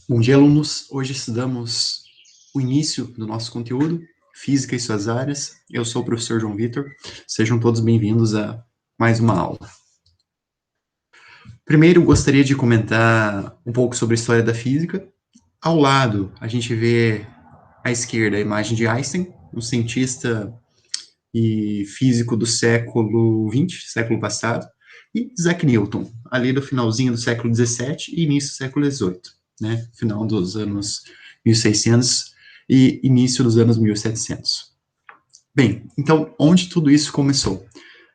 Bom dia, alunos. Hoje estudamos o início do nosso conteúdo, Física e suas áreas. Eu sou o professor João Vitor. Sejam todos bem-vindos a mais uma aula. Primeiro, gostaria de comentar um pouco sobre a história da física. Ao lado, a gente vê à esquerda a imagem de Einstein, um cientista e físico do século XX, século passado, e Isaac Newton, ali do finalzinho do século XVII e início do século XVIII, né? Final dos anos 1600 e início dos anos 1700. Bem, então, onde tudo isso começou?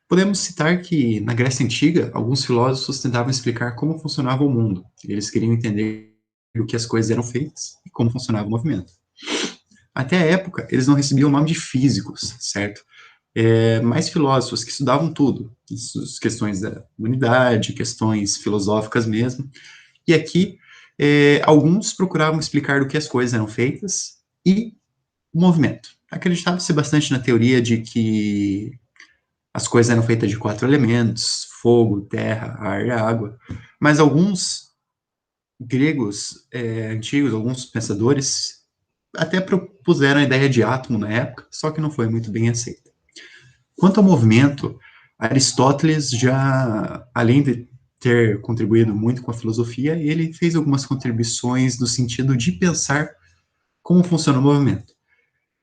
Podemos citar que, na Grécia Antiga, alguns filósofos tentavam explicar como funcionava o mundo. Eles queriam entender o que as coisas eram feitas e como funcionava o movimento. Até a época, eles não recebiam o nome de físicos, certo? Mais filósofos que estudavam tudo, questões da humanidade, questões filosóficas mesmo. E aqui, alguns procuravam explicar do que as coisas eram feitas e o movimento. Acreditava-se bastante na teoria de que as coisas eram feitas de 4 elementos, fogo, terra, ar e água, mas alguns gregos antigos, alguns pensadores, até propuseram a ideia de átomo na época, só que não foi muito bem aceita. Quanto ao movimento, Aristóteles já, além de ter contribuído muito com a filosofia, ele fez algumas contribuições no sentido de pensar como funciona o movimento.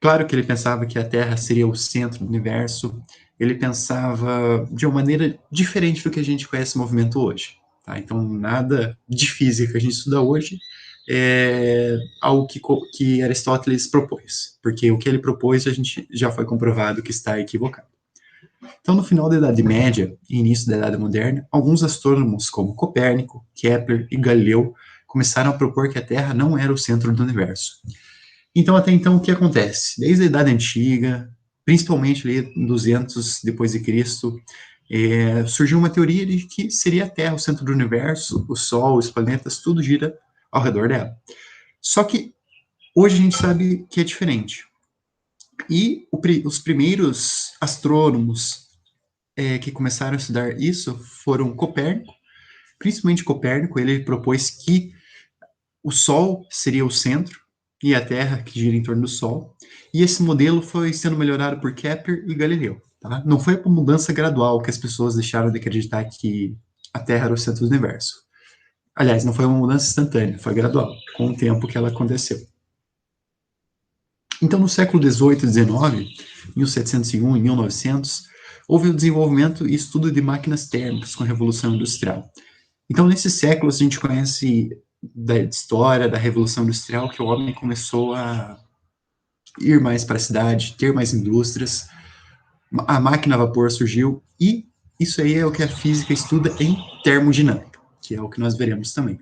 Claro que ele pensava que a Terra seria o centro do universo, ele pensava de uma maneira diferente do que a gente conhece o movimento hoje. Tá? Então, nada de física que a gente estuda hoje é algo que Aristóteles propôs, porque o que ele propôs a gente já foi comprovado que está equivocado. Então, no final da Idade Média e início da Idade Moderna, alguns astrônomos como Copérnico, Kepler e Galileu começaram a propor que a Terra não era o centro do universo. Então, até então, o que acontece? Desde a Idade Antiga, principalmente ali em 200 depois de Cristo, surgiu uma teoria de que seria a Terra o centro do universo, o Sol, os planetas, tudo gira ao redor dela. Só que hoje a gente sabe que é diferente. E os primeiros astrônomos que começaram a estudar isso foram Copérnico, principalmente Copérnico, ele propôs que o Sol seria o centro e a Terra que gira em torno do Sol, e esse modelo foi sendo melhorado por Kepler e Galileu. Tá? Não foi uma mudança gradual que as pessoas deixaram de acreditar que a Terra era o centro do universo. Aliás, não foi uma mudança instantânea, foi gradual, com o tempo que ela aconteceu. Então, no século XVIII e XIX, 1701 e 1900, houve o desenvolvimento e estudo de máquinas térmicas com a Revolução Industrial. Então, nesses séculos, a gente conhece da história da Revolução Industrial que o homem começou a ir mais para a cidade, ter mais indústrias, a máquina a vapor surgiu, e isso aí é o que a física estuda em termodinâmica, que é o que nós veremos também.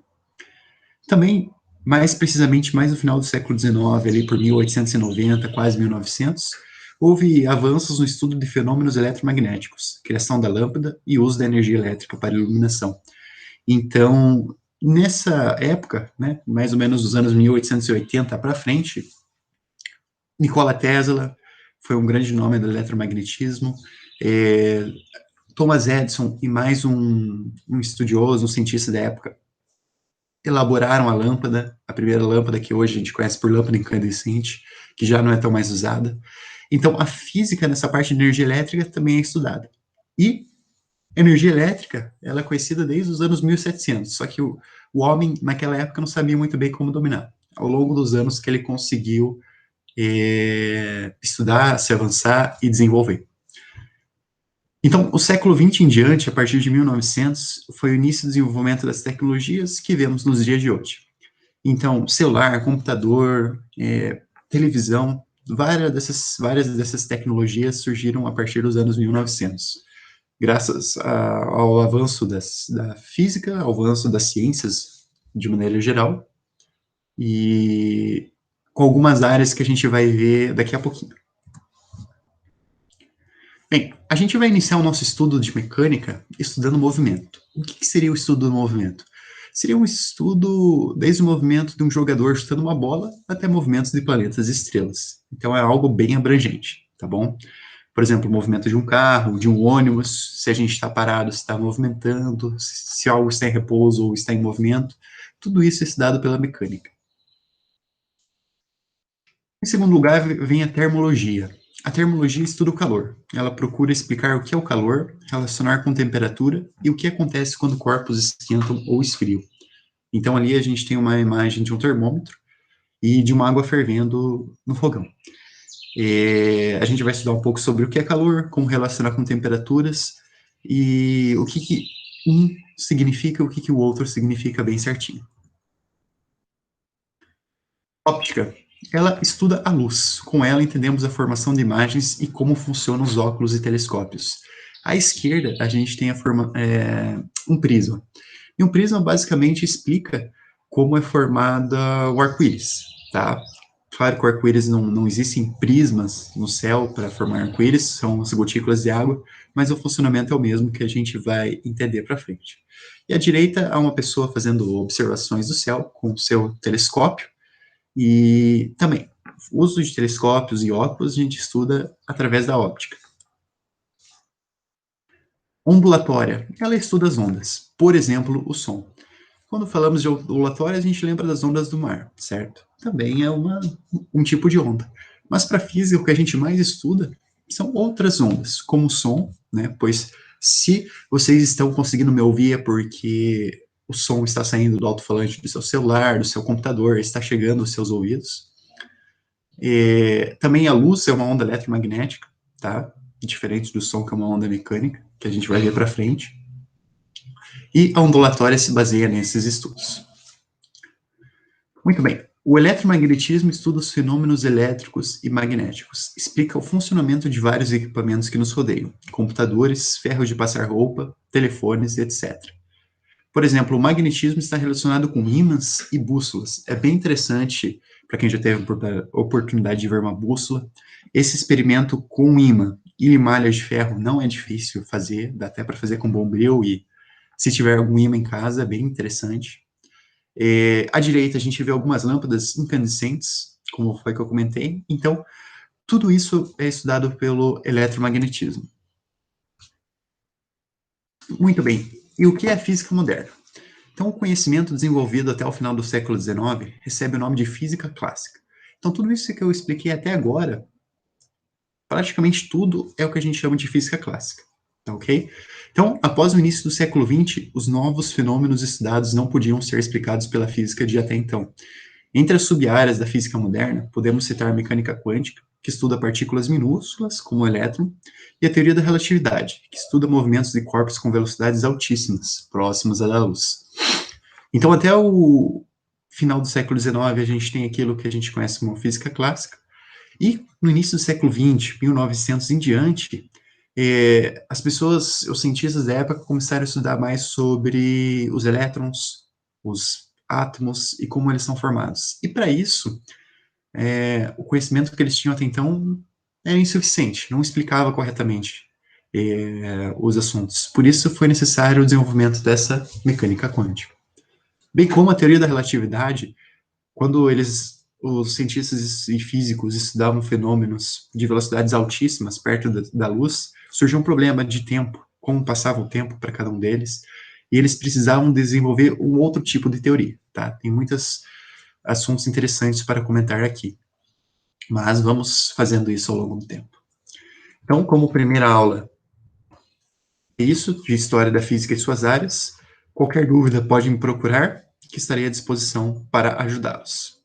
Também, mais precisamente, mais no final do século XIX, ali por 1890, quase 1900, houve avanços no estudo de fenômenos eletromagnéticos, criação da lâmpada e uso da energia elétrica para iluminação. Então, nessa época, né, mais ou menos dos anos 1880 para frente, Nikola Tesla foi um grande nome do eletromagnetismo, é, Thomas Edison e mais um estudioso, um cientista da época, elaboraram a lâmpada, a primeira lâmpada que hoje a gente conhece por lâmpada incandescente, que já não é tão mais usada. Então, a física nessa parte de energia elétrica também é estudada. E energia elétrica, ela é conhecida desde os anos 1700, só que o homem, naquela época, não sabia muito bem como dominar. Ao longo dos anos que ele conseguiu estudar, se avançar e desenvolver. Então, o século XX em diante, a partir de 1900, foi o início do desenvolvimento das tecnologias que vemos nos dias de hoje. Então, celular, computador, televisão, várias dessas tecnologias surgiram a partir dos anos 1900, graças ao avanço da física, ao avanço das ciências de maneira geral, e com algumas áreas que a gente vai ver daqui a pouquinho. Bem, a gente vai iniciar o nosso estudo de mecânica estudando movimento. O que seria o estudo do movimento? Seria um estudo desde o movimento de um jogador chutando uma bola até movimentos de planetas e estrelas. Então é algo bem abrangente, tá bom? Por exemplo, o movimento de um carro, de um ônibus, se a gente está parado, se está movimentando, se algo está em repouso ou está em movimento, tudo isso é estudado pela mecânica. Em segundo lugar, vem a termologia. A termologia estuda o calor. Ela procura explicar o que é o calor, relacionar com temperatura e o que acontece quando corpos esquentam ou esfriam. Então, ali a gente tem uma imagem de um termômetro e de uma água fervendo no fogão. A gente vai estudar um pouco sobre o que é calor, como relacionar com temperaturas e o que um significa, o que o outro significa bem certinho. Óptica. Ela estuda a luz. Com ela entendemos a formação de imagens e como funcionam os óculos e telescópios. À esquerda, a gente tem um prisma. E um prisma basicamente explica como é formada o arco-íris, tá? Claro que o arco-íris não existem prismas no céu para formar arco-íris, são as gotículas de água, mas o funcionamento é o mesmo que a gente vai entender para frente. E à direita há uma pessoa fazendo observações do céu com o seu telescópio, e também, o uso de telescópios e óculos a gente estuda através da óptica. Ondulatória, ela estuda as ondas, por exemplo, o som. Quando falamos de ondulatória, a gente lembra das ondas do mar, certo? Também é um tipo de onda. Mas para física, o que a gente mais estuda são outras ondas, como o som, né? Pois se vocês estão conseguindo me ouvir é porque o som está saindo do alto-falante do seu celular, do seu computador, está chegando aos seus ouvidos. Também a luz é uma onda eletromagnética, tá? Diferente do som, que é uma onda mecânica, que a gente vai ver para frente. E a ondulatória se baseia nesses estudos. Muito bem. O eletromagnetismo estuda os fenômenos elétricos e magnéticos. Explica o funcionamento de vários equipamentos que nos rodeiam, computadores, ferros de passar roupa, telefones, etc. Por exemplo, o magnetismo está relacionado com ímãs e bússolas. É bem interessante para quem já teve a oportunidade de ver uma bússola. Esse experimento com ímã e malhas de ferro não é difícil fazer, dá até para fazer com bombril e se tiver algum ímã em casa, é bem interessante. À direita, a gente vê algumas lâmpadas incandescentes, como foi que eu comentei. Então, tudo isso é estudado pelo eletromagnetismo. Muito bem. E o que é a física moderna? Então, o conhecimento desenvolvido até o final do século XIX recebe o nome de física clássica. Então, tudo isso que eu expliquei até agora, praticamente tudo é o que a gente chama de física clássica, tá ok? Então, após o início do século XX, os novos fenômenos estudados não podiam ser explicados pela física de até então. Entre as sub-áreas da física moderna, podemos citar a mecânica quântica, que estuda partículas minúsculas, como o elétron, e a teoria da relatividade, que estuda movimentos de corpos com velocidades altíssimas, próximas à da luz. Então, até o final do século XIX, a gente tem aquilo que a gente conhece como física clássica, e no início do século XX, 1900 em diante, as pessoas, os cientistas da época, começaram a estudar mais sobre os elétrons, os átomos e como eles são formados. E para isso, o conhecimento que eles tinham até então era insuficiente, não explicava corretamente os assuntos. Por isso foi necessário o desenvolvimento dessa mecânica quântica. Bem como a teoria da relatividade, quando os cientistas e físicos estudavam fenômenos de velocidades altíssimas perto da luz, surgiu um problema de tempo, como passava o tempo para cada um deles, e eles precisavam desenvolver um outro tipo de teoria, tá? Tem muitos assuntos interessantes para comentar aqui, mas vamos fazendo isso ao longo do tempo. Então, como primeira aula, é isso, de História da Física e suas áreas. Qualquer dúvida pode me procurar, que estarei à disposição para ajudá-los.